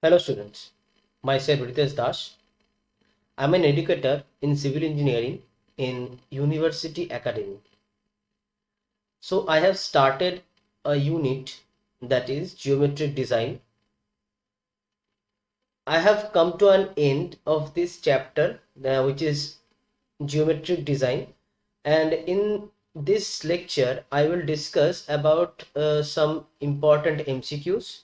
Hello students, myself Ritesh Das. I'm an educator in civil engineering in University Academy. So I have started a unit that is geometric design. I have come to an end of this chapter which is geometric design, and in this lecture I will discuss about some important MCQs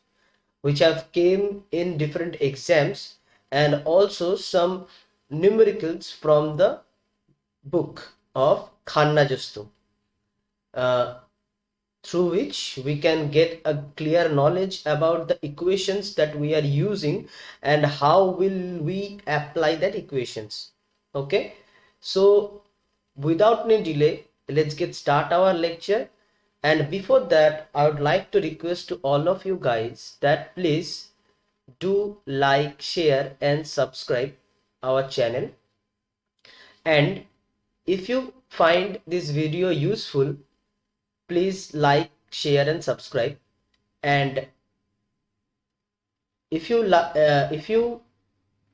which have came in different exams, and also some numericals from the book of Khanna Justu, uh, through which we can get a clear knowledge about the equations that we are using and how will we apply that equations. Okay, so without any delay, let's get start our lecture. And before that, I would like to request to all of you guys that please do like, share and subscribe our channel. And if you find this video useful, please like, share and subscribe. And if you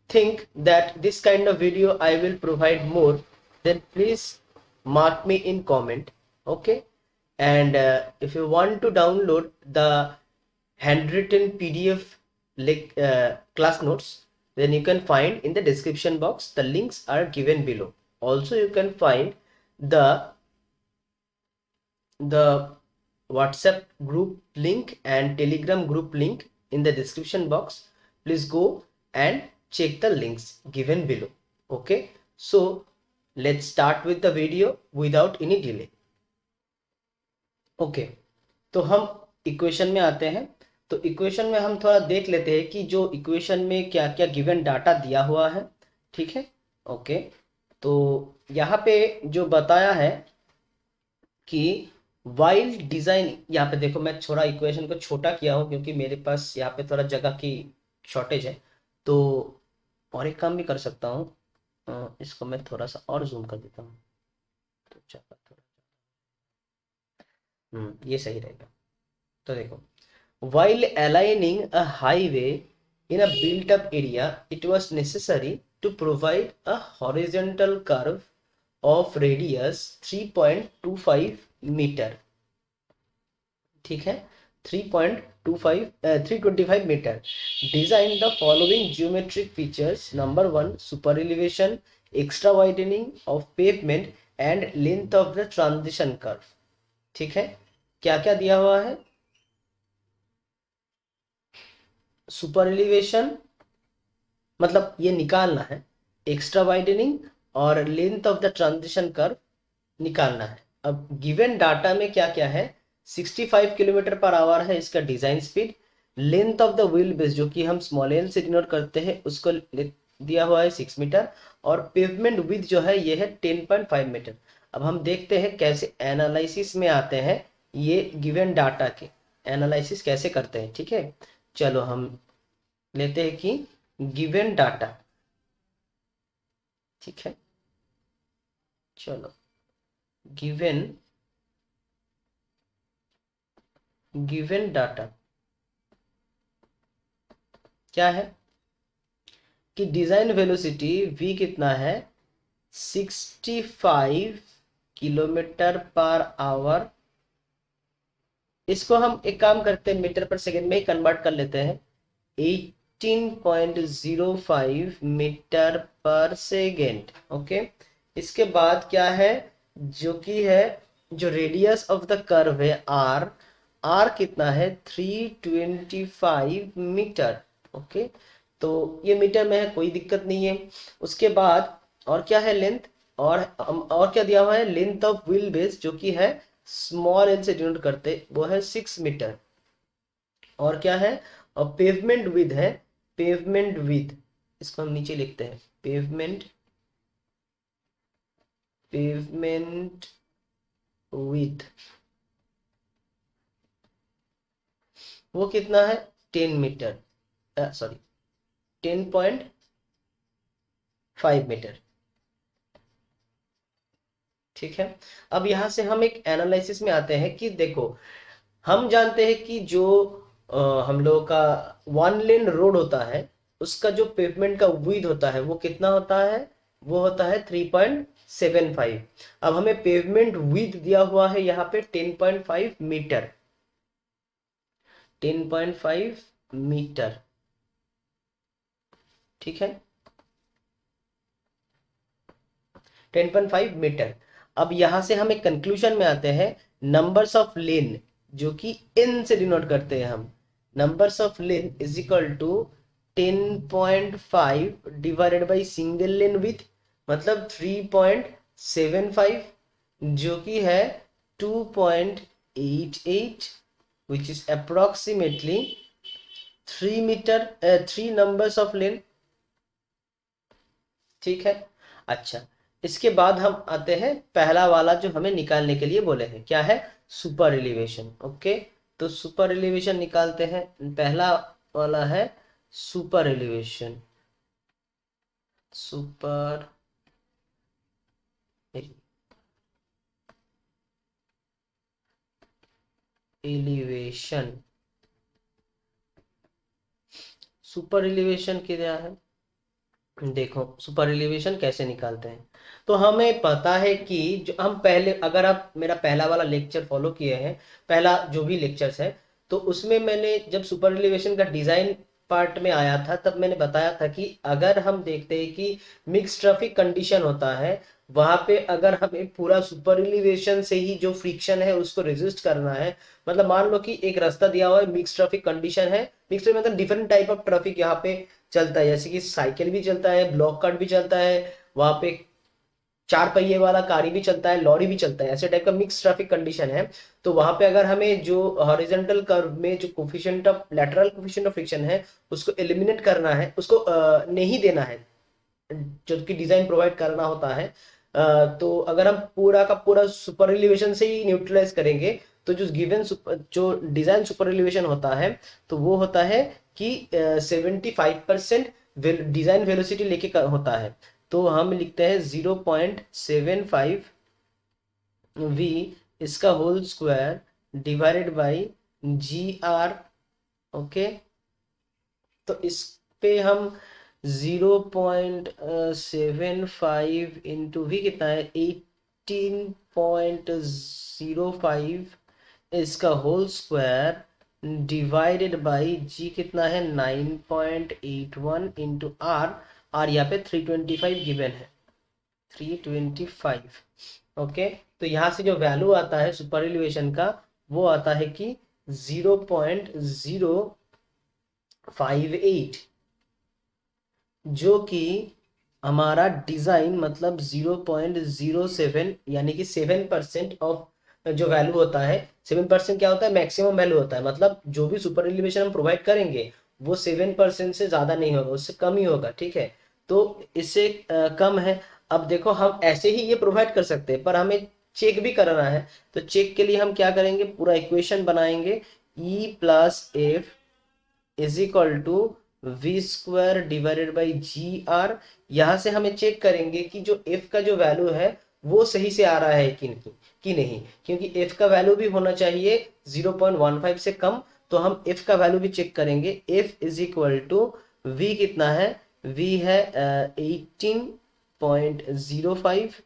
think that this kind of video I will provide more, then please mark me in comment. Okay, and if you want to download the handwritten PDF class notes, then you can find in the description box. The links are given below. Also you can find the WhatsApp group link and Telegram group link in the description box. Please go and check the links given below. Okay, so let's start with the video without any delay. Okay, तो हम equation में आते हैं। तो equation में हम थोड़ा देख लेते हैं कि जो इक्वेशन में क्या क्या गिवन डाटा दिया हुआ है। ठीक है, ओके, तो यहाँ पे जो बताया है कि वाइल डिजाइन, यहाँ पे देखो मैं थोड़ा इक्वेशन को छोटा किया हूँ क्योंकि मेरे पास यहाँ पे थोड़ा जगह की शॉर्टेज है। तो और एक काम भी कर सकता हूँ, इसको मैं थोड़ा सा और जूम कर देता हूँ। तो जगह थोड़ा ये सही रहेगा। तो देखो, while aligning a highway in a built-up area, it was necessary to provide a horizontal curve of radius 3.25 metre. ठीक है, 3.25 metre. Design the following geometric features. Number 1, super elevation, extra widening of pavement and length of the transition curve. ठीक है, क्या क्या दिया हुआ है? Super elevation मतलब ये निकालना है, एक्स्ट्रा वाइडनिंग और length of the transition curve निकालना है। अब गिवन डाटा में क्या क्या है? 65 किलोमीटर पर आवर है इसका design speed. Length of the wheel base जो कि हम स्मॉल एल से डिनोट करते हैं उसको दिया हुआ है 6 मीटर। और पेवमेंट विथ जो है ये है 10.5 मीटर। अब हम देखते हैं कैसे एनालिसिस में आते हैं, ये गिवन डाटा के एनालिसिस कैसे करते हैं। ठीक है, चलो हम लेते हैं कि गिवन डाटा। ठीक है, चलो गिवन डाटा क्या है कि डिजाइन वेलोसिटी v कितना है? 65 किलोमीटर पर आवर। इसको हम एक काम करते हैं, मीटर पर सेकंड में ही कन्वर्ट कर लेते हैं। 18.05 मीटर पर सेकेंड। ओके, इसके बाद क्या है जो कि है जो रेडियस ऑफ द कर्व है r। r कितना है? 325 मीटर। ओके, तो ये मीटर में है, कोई दिक्कत नहीं है। उसके बाद और क्या है? लेंथ। और क्या दिया हुआ है? लेंथ ऑफ व्हील बेस जो कि है स्मॉल एल से डिनोट करते, वो है 6 मीटर। और क्या है? और पेवमेंट विद है, पेवमेंट विद इसको हम नीचे लिखते हैं, पेवमेंट विद वो कितना है? 10 मीटर, सॉरी 10.5 मीटर। ठीक है, अब यहां से हम एक एनालिसिस में आते हैं कि देखो, हम जानते हैं कि जो हम लोगों का 1 लेन रोड होता है, उसका जो पेवमेंट का विड्थ होता है वो कितना होता है, वो होता है 3.75। अब हमें पेवमेंट विड्थ दिया हुआ है यहाँ पे 10.5 मीटर, 10.5 मीटर, ठीक है, 10.5 मीटर। अब यहां से हम एक कंक्लूजन में आते हैं, नंबर्स ऑफ लेन जो कि n से डिनोट करते हैं हम, numbers of lane is equal to 10.5 divided by single lane with, मतलब 3.75, जो कि है 2.88, which is approximately 3 metre, 3 numbers of lane, ठीक है। अच्छा, इसके बाद हम आते हैं पहला वाला जो हमें निकालने के लिए बोले हैं, क्या है, सुपर एलिवेशन। ओके, तो सुपर एलिवेशन निकालते हैं। पहला वाला है super elevation, super elevation, super elevation क्या है, देखो सुपर एलिवेशन कैसे निकालते हैं। तो हमें पता है कि जो हम पहले, अगर आप मेरा पहला वाला लेक्चर फॉलो किए हैं, पहला जो भी लेक्चर्स है, तो उसमें मैंने जब सुपर एलिवेशन का डिजाइन पार्ट में आया था तब मैंने बताया था कि अगर हम देखते हैं कि मिक्स ट्रैफिक कंडीशन होता है, वहां पे अगर हमें पूरा सुपर एलिवेशन से ही जो फ्रिक्शन है उसको रेजिस्ट करना है, मतलब मान लो कि एक रास्ता दिया हुआ है, मिक्स ट्रैफिक कंडीशन है, मिक्स मतलब डिफरेंट टाइप ऑफ ट्रैफिक यहाँ पे चलता है, जैसे कि साइकिल भी चलता है, ब्लॉक कार्ट भी चलता है, वहां पे 4 पहिए वाला कार भी चलता है, लॉरी भी चलता है, ऐसे टाइप का मिक्स ट्रैफिक कंडीशन है। तो वहां पे अगर हमें जो हॉरिजॉन्टल कर्व में जो coefficient of lateral coefficient of friction है उसको एलिमिनेट करना है, उसको नहीं देना है, जो कि डिजाइन प्रोवाइड करना होता है, तो अगर हम पूरा का पूरा सुपर एलिवेशन से ही न्यूट्रलाइज करेंगे, तो जो गिवन जो डिजाइन सुपर एलिवेशन होता है, तो वो होता है कि 75% डिजाइन वेलोसिटी लेके होता है। तो हम लिखते हैं 0.75 v इसका whole square divided by GR। Okay, तो इस पे हम 0.75 इंटू वी कितना है, 18.05, इसका होल स्क्वायर डिवाइडेड बाई जी कितना है 9.81 इंटू आर, और यहाँ पे 325 गिवन है, 325। ओके, तो यहाँ से जो वैल्यू आता है सुपर एलिवेशन का, वो आता है कि 0.058, जो कि हमारा डिजाइन मतलब 0.07 यानी कि 7% ऑफ जो वैल्यू होता है, 7% क्या होता है, मैक्सिमम वैल्यू होता है, मतलब जो भी सुपर एलिवेशन हम प्रोवाइड करेंगे वो 7% से ज्यादा नहीं होगा, उससे कम ही होगा, ठीक है। तो इससे कम है। अब देखो हम ऐसे ही ये प्रोवाइड कर सकते हैं, पर हमें चेक भी करना है, तो चेक के लिए हम क्या करेंगे, पूरा इक्वेशन बनाएंगे, E+F is equal to V square divided by GR। यहां से हमें चेक करेंगे कि जो f का जो वैल्यू है वो सही से आ रहा है कि नहीं, क्योंकि f का वैल्यू भी होना चाहिए 0.15 से कम। तो हम f का वैल्यू भी चेक करेंगे, f is equal to v कितना है, v है 18.05,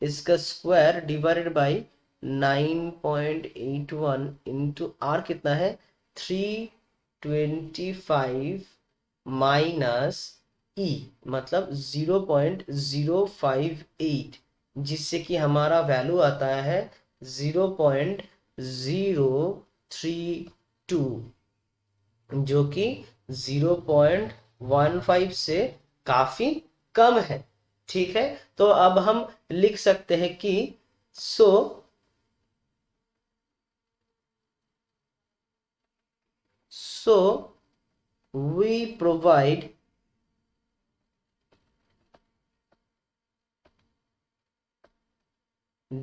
इसका square divided by 9.81 into R कितना है 325 माइनस ई, मतलब 0.058, जिससे कि हमारा वैल्यू आता है 0.032, जो कि 0.15 से काफी कम है, ठीक है। तो अब हम लिख सकते हैं कि सो we provide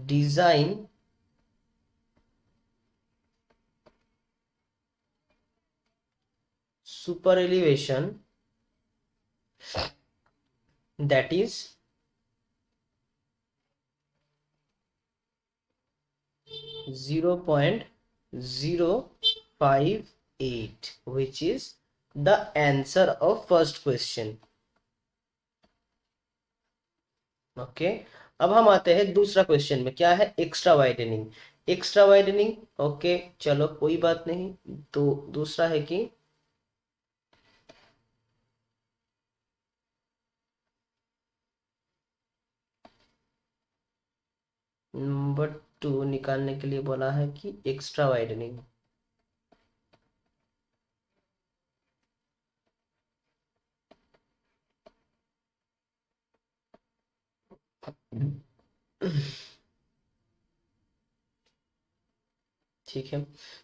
design super elevation that is 0.058 8, which is the answer of first question. Okay, अब हम आते हैं दूसरा क्वेश्चन में, क्या है, extra widening. Extra widening, okay चलो कोई बात नहीं. तो दूसरा है कि नंबर 2 निकालने के लिए बोला है कि एक्स्ट्रा वाइडनिंग. ठीक है,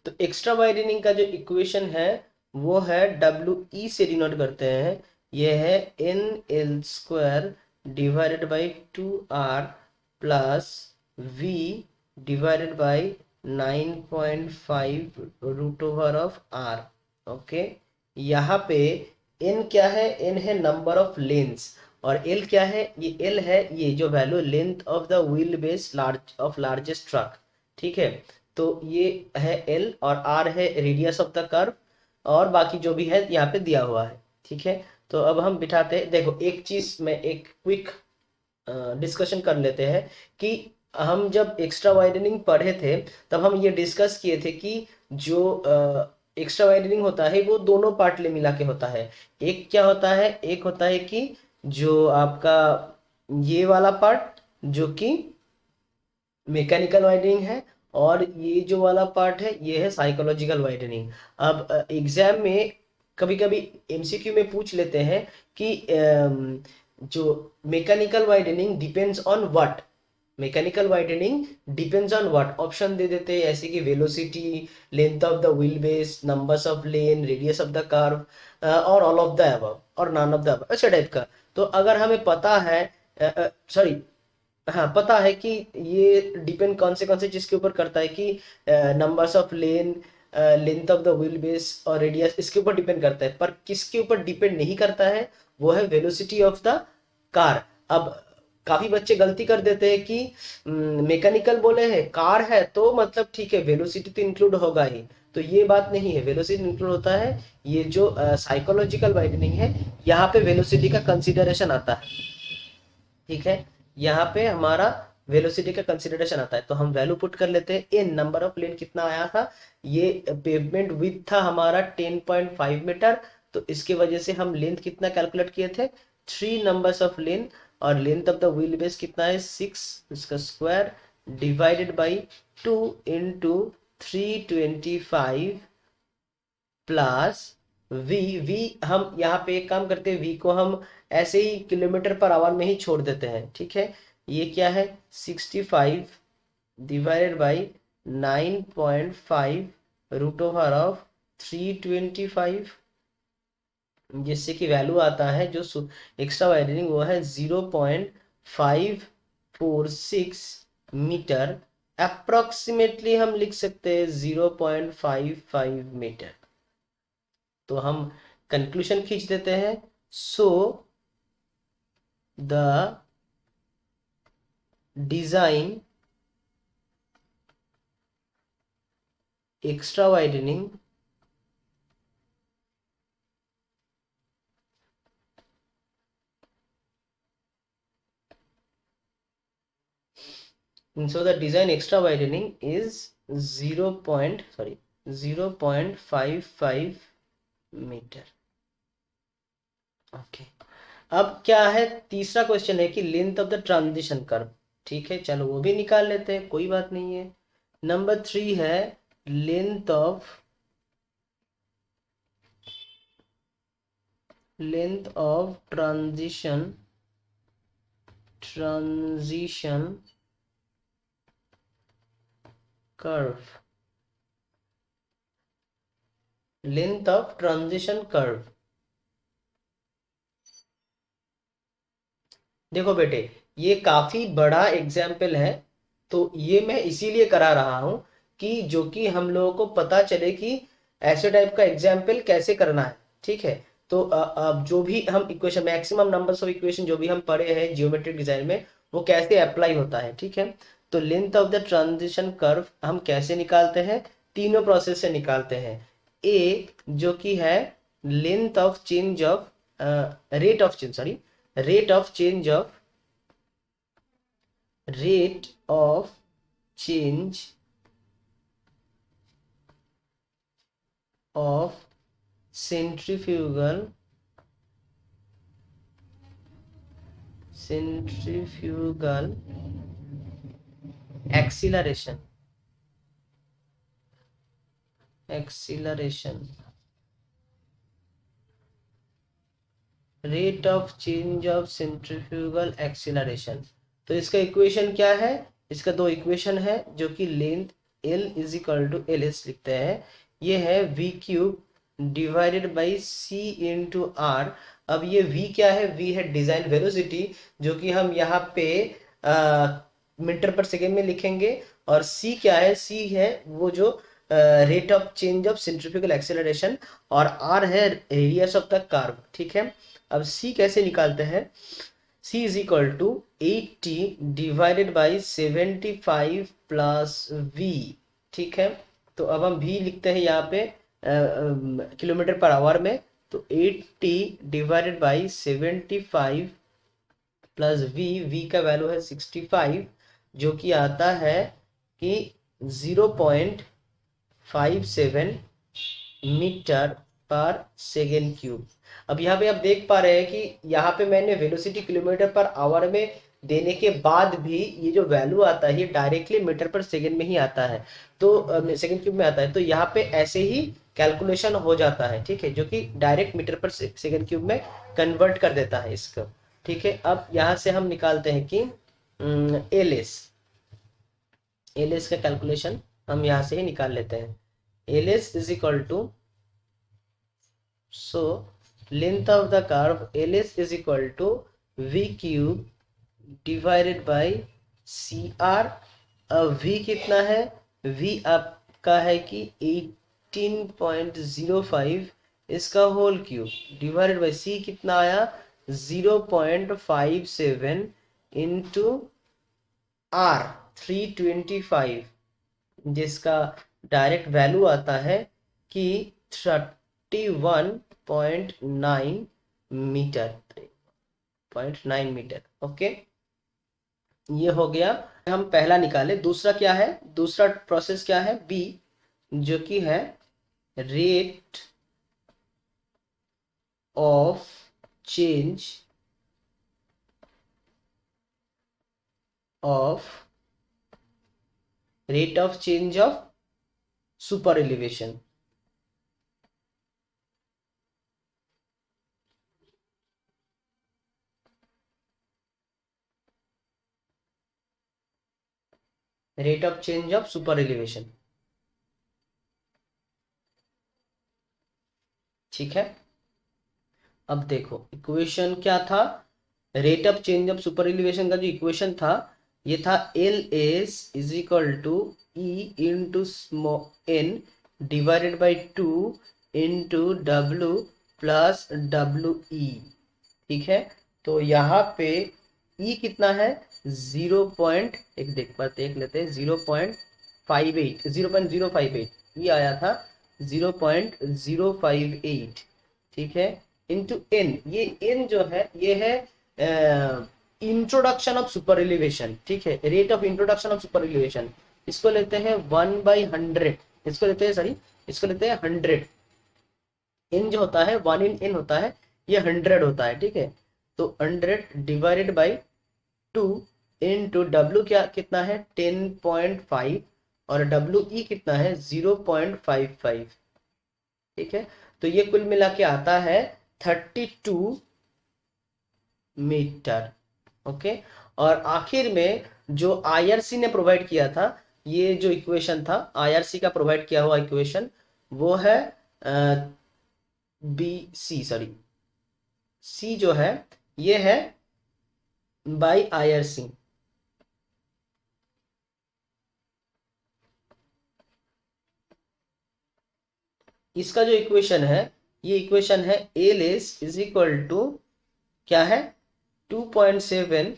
तो एक्स्ट्रा वाइडनिंग का जो इक्वेशन है वो है डब्ल्यू ई से डिनोट करते हैं. ये है N L square divided by 2r plus v divided by 9.5 root over of r. Okay, यहाँ पे n क्या है, n है नंबर ऑफ लेंस, और l क्या है, ये l है, ये जो value length of the wheel base large of largest truck. ठीक है, तो ये है l और r है रेडियस ऑफ द कर्व, और बाकी जो भी है यहाँ पे दिया हुआ है. ठीक है, तो अब हम बिठाते हैं. देखो एक चीज में एक क्विक डिस्कशन कर लेते हैं कि हम जब एक्स्ट्रा वाइडनिंग पढ़े थे तब हम ये डिस्कस किए थे कि जो एक्स्ट्रा वाइडनिंग होता है वो दोनों पार्ट ले मिला के होता है. एक क्या होता है, एक होता है कि जो आपका ये वाला पार्ट जो कि मैकेनिकल वाइडनिंग है, और ये जो वाला पार्ट है ये है साइकोलॉजिकल वाइडनिंग. अब एग्जाम में कभी कभी एमसीक्यू में पूछ लेते हैं कि जो mechanical widening depends on what, mechanical widening depends on what, option दे देते हैं ऐसे कि velocity, length of the wheel base, numbers of lane, radius of the curve, और ऑल ऑफ द अबव और नॉन ऑफ द अबव, ऐसे type का. तो अगर हमें पता है, सॉरी हाँ पता है कि ये डिपेंड कौन से चीज के ऊपर करता है कि numbers of lane, length of the wheel base और रेडियस, इसके ऊपर डिपेंड करता है. पर किसके ऊपर डिपेंड नहीं करता है, वो है वेलोसिटी ऑफ द कार. अब काफी बच्चे गलती कर देते हैं कि मैकेनिकल बोले हैं, कार है तो मतलब ठीक है वेलोसिटी तो इंक्लूड होगा ही. तो ये बात नहीं है, वेलोसिटी इंक्लूड होता है. ये जो साइकोलॉजिकल वाइडनिंग है यहाँ पे वेलोसिटी का कंसिडरेशन आता है. ठीक है, यहाँ पे हमारा वेलोसिटी का कंसिडरेशन आता है. तो हम वैल्यू पुट कर लेते हैं. इन नंबर ऑफ लेन कितना आया था, ये पेवमेंट विड्थ था हमारा 10.5 मीटर. तो इसके वजह से हम लेंथ कितना कैलकुलेट किए थे, 3 नंबर्स ऑफ लेन, और length of the wheel base कितना है 6, इसका square divided by 2 into 325 plus V हम यहाँ पे एक काम करते हैं, वी को हम ऐसे ही किलोमीटर पर आवर में ही छोड़ देते हैं. ठीक है, ये क्या है 65 divided by 9.5 root over of 325, जिससे कि वैल्यू आता है जो एक्स्ट्रा वाइडनिंग वो है 0.546 मीटर. अप्रोक्सीमेटली हम लिख सकते हैं 0.55 मीटर. तो हम कंक्लूजन खींच देते हैं. So the design extra widening so the design extra widening is 0.55 metre. Okay, अब क्या है, तीसरा क्वेश्चन है कि length of the transition curve. ठीक है, चलो वो भी निकाल लेते हैं, कोई बात नहीं है. नंबर 3 है length of transition curve. Length of transition curve, देखो बेटे ये काफी बड़ा एग्जाम्पल है, तो ये मैं इसीलिए करा रहा हूं कि जो कि हम लोगों को पता चले कि ऐसे टाइप का एग्जाम्पल कैसे करना है. ठीक है, तो अब जो भी हम equation, maximum numbers of equation जो भी हम पढ़े हैं जियोमेट्रिक डिजाइन में, वो कैसे अप्लाई होता है. ठीक है, तो length of the transition curve हम कैसे निकालते हैं, तीनों प्रोसेस से निकालते हैं. ए जो कि है length of change of rate of change, sorry, rate of change of rate of change of centrifugal acceleration rate of change of centrifugal acceleration. तो इसका इक्वेशन क्या है? इसका दो इक्वेशन है जो कि लेंथ L is equal to L S लिखते हैं। ये है v cube divided by c into R. अब ये v क्या है? v है डिजाइन वेलोसिटी, जो कि हम यहाँ पे मीटर पर सेकेंड में लिखेंगे। और c क्या है? c है वो जो rate of change of centrifugal acceleration, और r है रेडियस ऑफ द कर्व। ठीक है, अब c कैसे निकालते हैं? c is equal to 80 divided by 75 plus v। ठीक है, तो अब हम v लिखते हैं यहाँ पे किलोमीटर पर आवर में। तो 80 डिवाइडेड बाई 75 प्लस v का वैल्यू है 65, जो कि आता है कि 0.57 मीटर पर सेकेंड क्यूब। अब यहाँ पे आप देख पा रहे हैं कि यहाँ पे मैंने वेलोसिटी किलोमीटर पर आवर में देने के बाद भी ये जो वैल्यू आता है ये डायरेक्टली मीटर पर सेकेंड में ही आता है, तो सेकेंड क्यूब में आता है। तो यहाँ पे ऐसे ही कैलकुलेशन हो जाता है, ठीक है, जो कि डायरेक्ट मीटर पर सेकेंड क्यूब में कन्वर्ट कर देता है इसको। ठीक है, अब यहाँ से हम निकालते हैं कि एल एस का कैलकुलेशन हम यहाँ से ही निकाल लेते हैं। L S is equal to, so length of the curve ls is equal to v cube divided by cr। अब v कितना है? v आपका है कि 18.05, इसका whole cube divided by c कितना आया? 0.57 इंटू r 325, जिसका डायरेक्ट वैल्यू आता है कि 31.9 मीटर, 0.9 मीटर। ओके, ये हो गया, हम पहला निकाले। दूसरा क्या है? दूसरा प्रोसेस क्या है? बी, जो कि है rate of change of super elevation. Rate of change of super elevation. ठीक है, अब देखो इक्वेशन क्या था? Rate of change of super elevation का जो इक्वेशन था ये था L S is equal to E into small N divided by 2 into W plus W E. ठीक है, तो यहाँ पे ई कितना है? देख लेते हैं, 0.058 ई आया था 0.058। ठीक है, इंटू एन, ये एन जो है ये है इंट्रोडक्शन ऑफ सुपर एलिवेशन। ठीक है, rate of introduction of super elevation, इसको लेते हैं 1/100, इसको लेते हैं 100। एन जो होता है 1 इन एन होता है, ये 100 होता है। ठीक है, तो 100 डिवाइडेड बाई 2 इंटू डब्ल्यू क्या कितना है? 10.5, और डब्ल्यू ई कितना है? 0.55। ठीक है, तो ये कुल मिला के आता है 32 मीटर। ओके, और आखिर में जो आईआरसी ने प्रोवाइड किया था, ये जो इक्वेशन था आईआरसी का प्रोवाइड किया हुआ इक्वेशन, वो है सी जो है ये है बाई आईआरसी। इसका जो इक्वेशन है ये इक्वेशन है L S is equal to क्या है? 2.7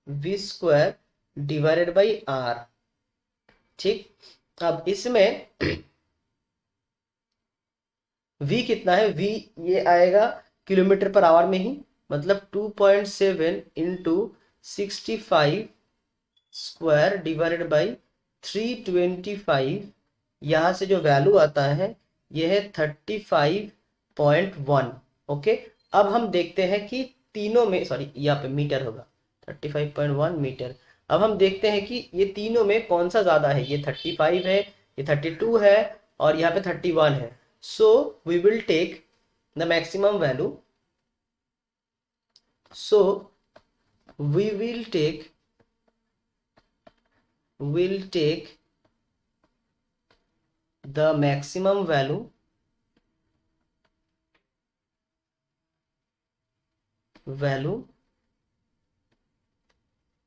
V square divided by R. ठीक, अब इसमें v कितना है, v ये आएगा किलोमीटर पर आवर में ही, मतलब 2.7 इंटू 65 स्क्वायर डिवाइडेड बाई 325। यहाँ से जो वैल्यू आता है ये है 35.1। ओके, अब हम देखते हैं कि तीनों में, सॉरी यहाँ पे मीटर होगा, 35.1 मीटर। अब हम देखते हैं कि ये तीनों में कौन सा ज़्यादा है, ये 35 है, ये 32 है, और यहाँ पे 31 है। So we will take the maximum value, so we will take the maximum value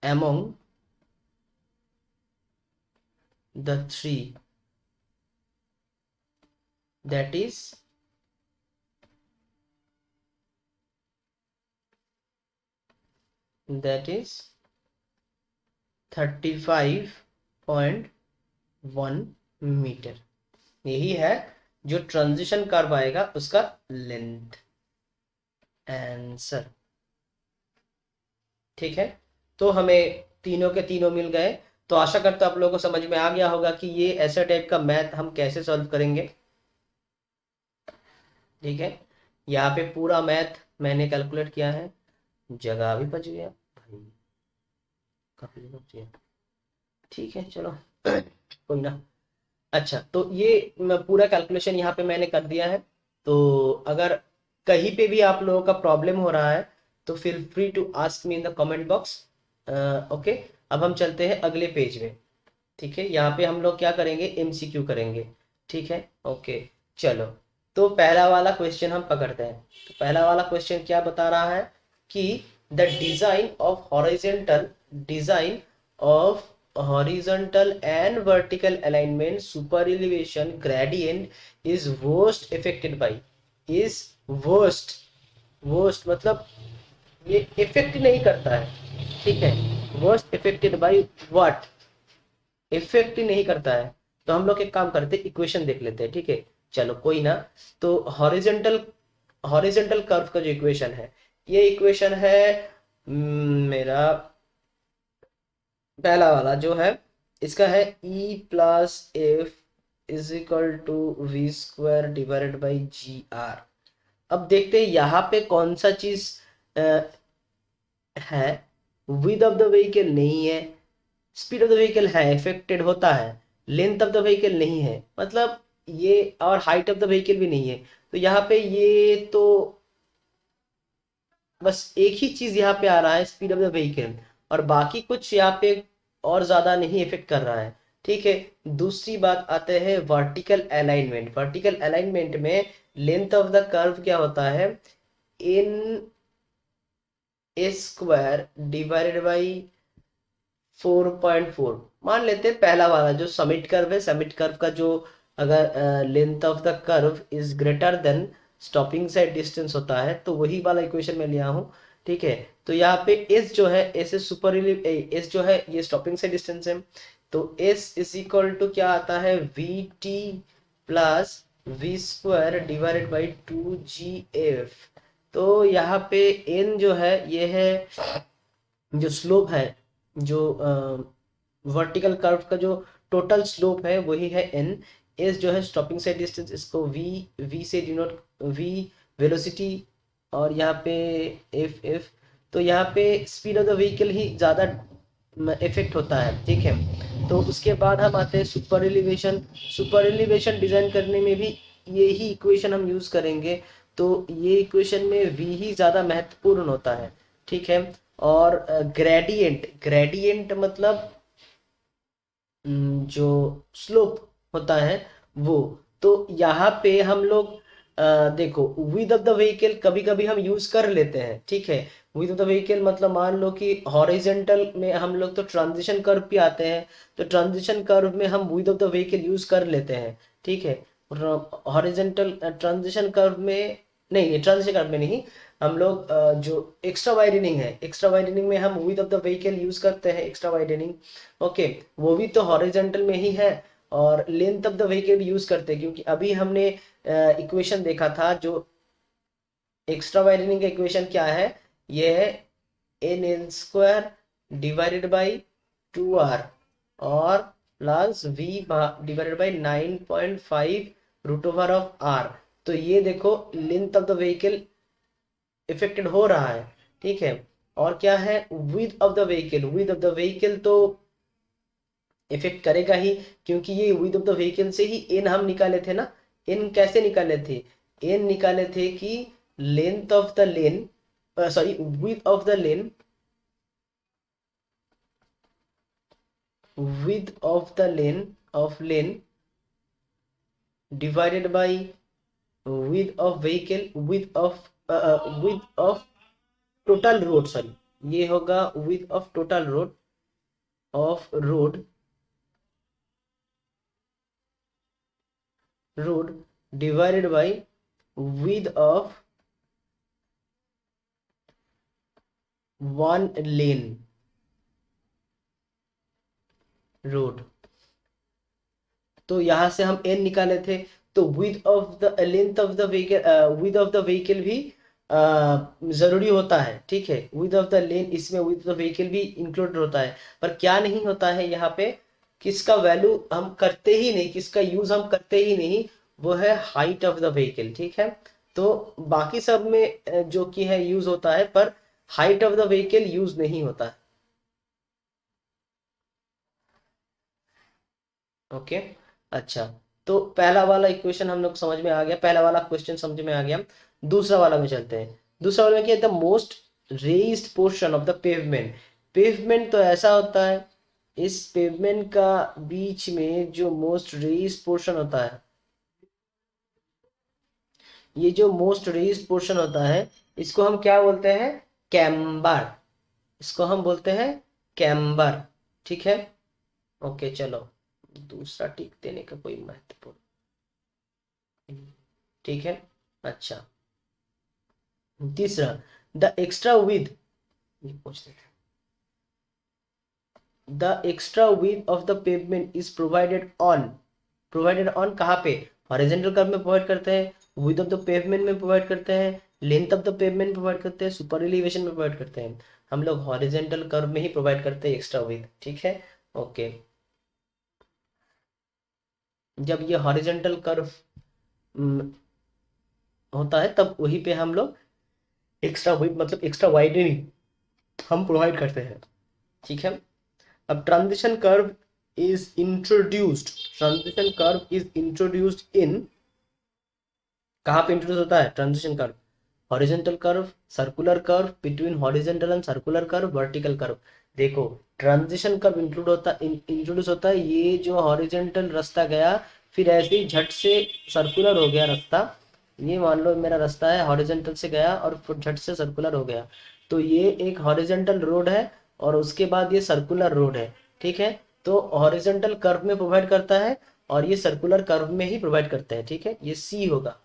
among the three, that is 35.1 metre. यही है जो ट्रांजिशन कर्व आएगा उसका लेंथ, आंसर। ठीक है, तो हमें तीनों के तीनों मिल गए। तो आशा करता हूं आप लोगों को समझ में आ गया होगा कि ये ऐसे टाइप का मैथ हम कैसे सॉल्व करेंगे। ठीक है, यहाँ पे पूरा मैथ मैंने कैलकुलेट किया है, जगह भी बच गया भाई, काफी बच गया। ठीक है चलो कोई ना। अच्छा, तो ये पूरा कैलकुलेशन यहाँ पे मैंने कर दिया है। तो अगर कहीं पे भी आप लोगों का प्रॉब्लम हो रहा है तो feel free to ask me in the comment box. Okay, अब हम चलते हैं अगले पेज में। ठीक है, यहाँ पे हम लोग क्या करेंगे, एमसीक्यू करेंगे। ठीक है, ओके चलो। तो पहला वाला क्वेश्चन हम पकड़ते हैं। तो पहला वाला क्वेश्चन क्या बता रहा है कि the design of horizontal and vertical alignment super elevation gradient is worst affected by, is worst, worst मतलब ये इफेक्ट नहीं करता है। ठीक है, worst affected by what, effect ही नहीं करता है। तो हम लोग एक काम करते हैं, इक्वेशन देख लेते हैं। ठीक है चलो कोई ना। तो हॉरिजेंटल कर्व का जो इक्वेशन है, ये इक्वेशन है मेरा पहला वाला जो है, इसका है E plus F is equal to V square divided by G R. अब देखते हैं यहाँ पे कौन सा चीज है, विद ऑफ द व्हीकल नहीं है, स्पीड ऑफ द व्हीकल है, इफेक्टेड होता है, लेंथ ऑफ द व्हीकल नहीं है, मतलब ये, और हाइट ऑफ द व्हीकल भी नहीं है। तो यहाँ पे ये तो बस एक ही चीज यहाँ पे आ रहा है, स्पीड ऑफ द व्हीकल, और बाकी कुछ यहाँ पे और ज्यादा नहीं इफेक्ट कर रहा है। ठीक है, दूसरी बात आते हैं वर्टिकल अलाइनमेंट। वर्टिकल अलाइनमेंट में लेंथ ऑफ द कर्व क्या होता है, इन ए स्क्वायर डिवाइडेड बाई 4.4। मान लेते हैं पहला वाला जो समिट कर्व है, समिट कर्व का जो अगर length of the curve is greater than stopping sight distance होता है, तो वही वाला इक्वेशन में लिया हूँ। ठीक है, तो यहाँ पे एस जो है, एस इज सुपर एस जो है ये स्टॉपिंग साइड डिस्टेंस है। तो एस इज इक्वल टू क्या आता है, V T plus V square divided by 2gf। तो यहाँ पे एन जो है ये है जो स्लोप है, जो वर्टिकल कर्व का जो टोटल स्लोप है वही है एन। एस जो है स्टॉपिंग साइड डिस्टेंस, इसको वी से डिनोट, वी वेलोसिटी, और यहाँ पे एफ एफ। तो यहाँ पे स्पीड ऑफ द व्हीकल ही ज़्यादा इफेक्ट होता है। ठीक है, तो उसके बाद हम आते हैं super elevation. Super elevation design करने में भी यही इक्वेशन हम यूज करेंगे। तो ये इक्वेशन में वी ही ज़्यादा महत्वपूर्ण होता है। ठीक है, और ग्रेडियंट, ग्रेडियंट मतलब जो स्लोप होता है वो। तो यहाँ पे हम लोग देखो, विद ऑफ द व्हीकल कभी कभी हम यूज कर लेते हैं। ठीक है, विद ऑफ द व्हीकल मतलब मान लो कि हॉरिजेंटल में हम लोग तो ट्रांजिशन कर्व पे आते हैं, तो ट्रांजिशन कर्व में हम with of the vehicle use कर लेते हैं। ठीक है, हॉरिजेंटल ट्रांजिशन कर्व में नहीं, ट्रांजिशन कर्व में नहीं, हम लोग जो एक्स्ट्रा वाइडनिंग है, एक्स्ट्रा वाइडनिंग में हम with of the vehicle use करते हैं, एक्स्ट्रा वाइडनिंग। ओके, वो भी तो हॉरिजेंटल में ही है। और length of the vehicle use करते हैं, क्योंकि अभी हमने इक्वेशन देखा था, जो एक्स्ट्रा वाइडनिंग का इक्वेशन क्या है, ये है N N square divided by 2r और plus v divided by 9.5 root over of r। तो ये देखो length of the vehicle affected हो रहा है, ठीक है। और क्या है, width of the vehicle, width of the vehicle तो इफेक्ट करेगा ही, क्योंकि ये विथ ऑफ द व्हीकल से ही एन हम निकाले थे ना। एन कैसे निकाले थे, एन निकाले थे कि length of the lane, sorry with of the lane, width of the lane divided by width of vehicle, width of total road, sorry ये होगा width of total road divided by width of one lane road। तो यहां से हम n निकाले थे, तो with of the length of the vehicle, width of the vehicle भी जरूरी होता है, ठीक है। विथ ऑफ द लेन, इसमें विथ ऑफ द व्हीकल भी इंक्लूड होता है, पर क्या नहीं होता है यहाँ पे, किसका वैल्यू हम करते ही नहीं, किसका यूज हम करते ही नहीं, वो है हाइट ऑफ द व्हीकल, ठीक है। तो बाकी सब में जो कि है यूज होता है, पर height of the vehicle use नहीं होता है। ओके, अच्छा। तो पहला वाला इक्वेशन हम लोग समझ में आ गया, पहला वाला क्वेश्चन समझ में आ गया। दूसरा वाला में चलते हैं। दूसरा वाला में क्या है, the most raised portion of the pavement. Pavement तो ऐसा होता है, इस पेवमेंट का बीच में जो मोस्ट रेज्ड पोर्शन होता है, ये जो मोस्ट रेज्ड पोर्शन होता है, इसको हम क्या बोलते हैं, कैम्बर। इसको हम बोलते हैं कैम्बर, ठीक है। ओके चलो, दूसरा टिक देने का कोई महत्वपूर्ण, ठीक है। अच्छा, तीसरा, द एक्स्ट्रा विथ, ये पूछ देते हैं, the extra with of the pavement is provided on कहाँ पे, हॉरिजॉन्टल कर्व में प्रोवाइड करते हैं, विथ ऑफ द पेवमेंट में प्रोवाइड करते हैं, length of the pavement provide करते हैं, सुपर एलिवेशन में प्रोवाइड करते हैं। हम लोग हॉरिजॉन्टल कर्व में ही प्रोवाइड करते हैं एक्स्ट्रा विथ, ठीक है। ओके, जब ये हॉरिजॉन्टल कर्व होता है, तब वहीं पे हम लोग एक्स्ट्रा विथ मतलब एक्स्ट्रा वाइडनिंग हम प्रोवाइड करते हैं, ठीक है। अब transition curve is introduced in, कहाँ पे इंट्रोड्यूस होता है transition curve, horizontal curve, circular curve, between horizontal and circular curve, vertical curve. देखो, ट्रांजिशन कर्व इंट्रोड्यूस होता है, ये जो हॉरिजॉन्टल रास्ता गया, फिर ऐसे ही झट से सर्कुलर हो गया रास्ता। ये मान लो मेरा रास्ता है, हॉरिजॉन्टल से गया और फिर झट से सर्कुलर हो गया, तो ये एक हॉरिजॉन्टल रोड है, और उसके बाद ये सर्कुलर रोड है, ठीक है। तो हॉरिजॉन्टल कर्व में प्रोवाइड करता है, और ये सर्कुलर कर्व में ही प्रोवाइड करता है, ठीक है। ये सी होगा,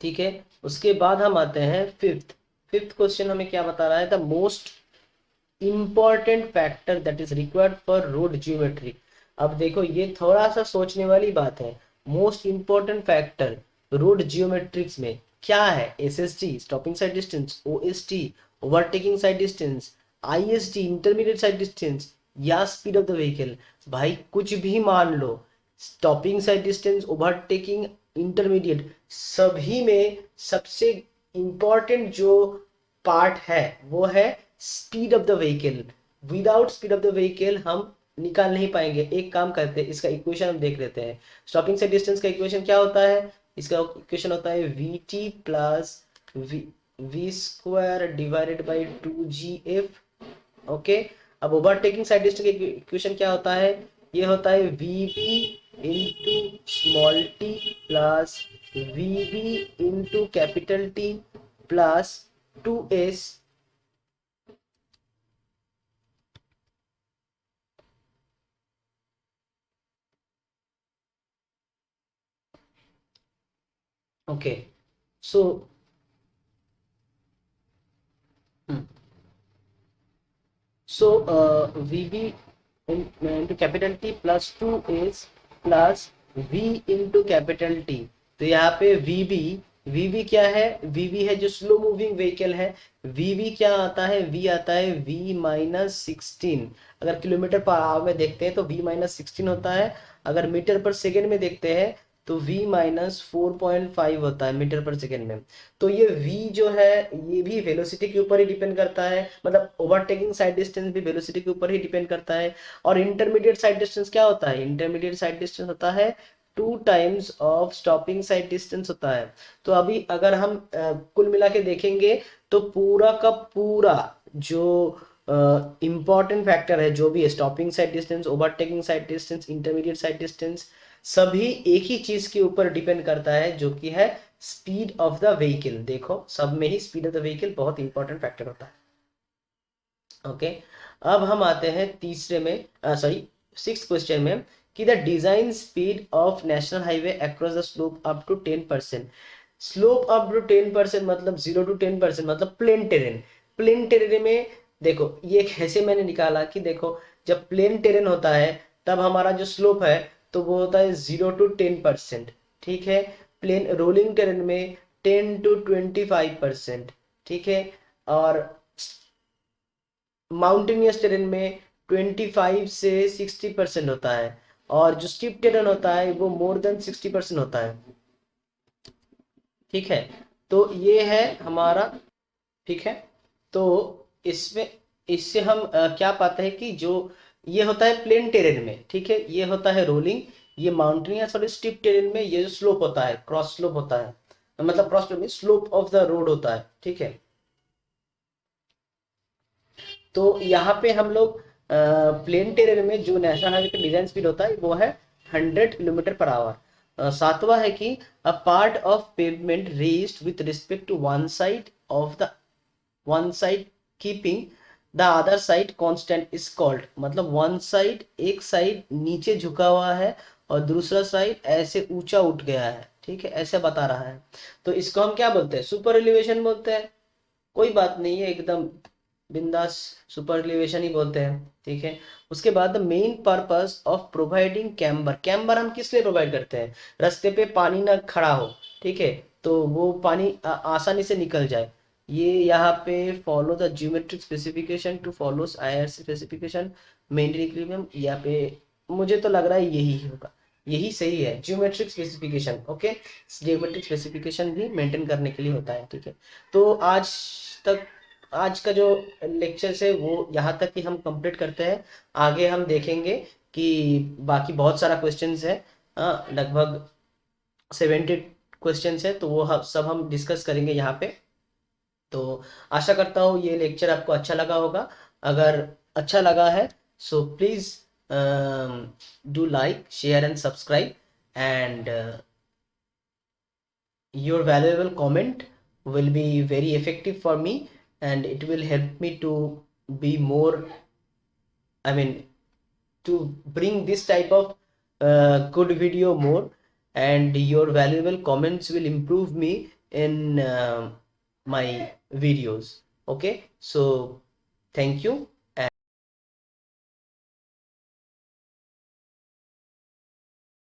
ठीक है। उसके बाद हम आते हैं फिफ्थ। फिफ्थ क्वेश्चन हमें क्या बता रहा है, the most important factor that is required for road geometry. अब देखो, ये थोड़ा सा सोचने वाली बात है। Most important factor road geometrics में क्या है, S S T stopping sight distance, O S T overtaking sight distance, I S T intermediate sight distance, या स्पीड ऑफ द व्हीकल। भाई कुछ भी मान लो, stopping sight distance, overtaking, intermediate, सभी में सबसे इंपॉर्टेंट जो पार्ट है वो है speed of the vehicle. Without speed of the vehicle हम निकाल नहीं पाएंगे। एक काम करते हैं, इसका इक्वेशन हम देख लेते हैं। स्टॉपिंग से डिस्टेंस का इक्वेशन क्या होता है, इसका इक्वेशन होता है V T plus V square divided by 2gf। Okay, अब ओवरटेकिंग साइड डिस्टेंस का इक्वेशन क्या होता है, ये होता है V B into small T plus V B into capital T plus 2s। Okay, so V B into capital T plus 2 is plus V into capital T। तो यहाँ पे VB क्या है? VB है जो स्लो मूविंग व्हीकल है। VB क्या आता है? V आता है V माइनस 16। अगर किलोमीटर पर आवर में देखते हैं तो V माइनस 16 होता है। अगर मीटर पर सेकेंड में देखते हैं तो V माइनस 4.5 होता है मीटर पर सेकेंड में। तो ये V जो है ये भी वेलोसिटी के ऊपर ही डिपेंड करता है, मतलब ओवरटेकिंग साइड डिस्टेंस भी वेलोसिटी के ऊपर ही डिपेंड करता है। और इंटरमीडिएट साइड डिस्टेंस क्या होता है? इंटरमीडिएट साइड डिस्टेंस होता है 2 times of stopping sight distance होता है। तो अभी अगर हम कुल मिला के देखेंगे तो पूरा का पूरा जो इंपॉर्टेंट फैक्टर है, जो भी है, stopping sight distance, overtaking sight distance, intermediate sight distance, सभी एक ही चीज के ऊपर डिपेंड करता है जो कि है स्पीड ऑफ द व्हीकल। देखो सब में ही स्पीड ऑफ द व्हीकल बहुत इंपॉर्टेंट फैक्टर होता है। ओके अब हम आते हैं तीसरे में, सॉरी सिक्स्थ क्वेश्चन में, कि the design speed of national highway across the slope up to 10%। Slope up to 10% मतलब 0 to 10%, मतलब प्लेन टेरेन। प्लेन टेरेन में देखो ये ऐसे मैंने निकाला कि देखो जब प्लेन टेरेन होता है तब हमारा जो स्लोप है तो वो होता है 0 to 10%। ठीक है, प्लेन रोलिंग टेरेन में 10 to 25%। ठीक है, और माउंटेनियस टेरेन में 25 से 60% होता है, और जो स्टीप टेरेन होता है वो मोर देन 60% होता है। ठीक है, तो ये है हमारा। ठीक है, तो इसमें इससे हम क्या पाते हैं कि जो ये होता है प्लेन टेरेन में, ठीक है, ये होता है रोलिंग, ये माउंटेनियस और स्टीप टेरेन में ये जो स्लोप होता है क्रॉस स्लोप होता है, मतलब क्रॉस स्लोप में स्लोप ऑफ द रोड होता है। ठीक है, तो यहाँ पे हम लोग प्लेन टेरेन में जो नेशनल हाईवे का डिजाइन स्पीड होता है वो है 100 किलोमीटर पर आवर। सातवां है कि a part of pavement raised with respect to one side keeping the other side constant is called. मतलब वन साइड, एक साइड नीचे झुका हुआ है और दूसरा साइड ऐसे ऊंचा उठ गया है। ठीक है, ऐसे बता रहा है, तो इसको हम क्या बोलते हैं? सुपर एलिवेशन बोलते हैं। कोई बात नहीं है, एकदम बिंदास सुपर एलिवेशन ही बोलते हैं। ठीक है, उसके बाद the main purpose of providing camber. Camber हम किस लिए प्रोवाइड करते हैं? रास्ते पे पानी ना खड़ा हो, ठीक है, तो वो पानी आसानी से निकल जाए। ये यहाँ पे follow the geometric specification to follows IRC specification maintain equilibrium. यहाँ पे मुझे तो लग रहा है यही होगा, यही सही है, geometric specification. Okay, geometric specification भी मेंटेन करने के लिए होता है। ठीक है, तो तक आज का जो लेक्चर है वो यहाँ तक ही हम कंप्लीट करते हैं। आगे हम देखेंगे कि बाकी बहुत सारा क्वेश्चंस है, लगभग 70 क्वेश्चंस है, तो वो सब हम डिस्कस करेंगे यहाँ पे। तो आशा करता हूँ ये लेक्चर आपको अच्छा लगा होगा। अगर अच्छा लगा है so please do like, share and subscribe, and your valuable comment will be very effective for me, and it will help me to be more, I mean, to bring this type of good video more, and your valuable comments will improve me in my videos. Okay, so thank you.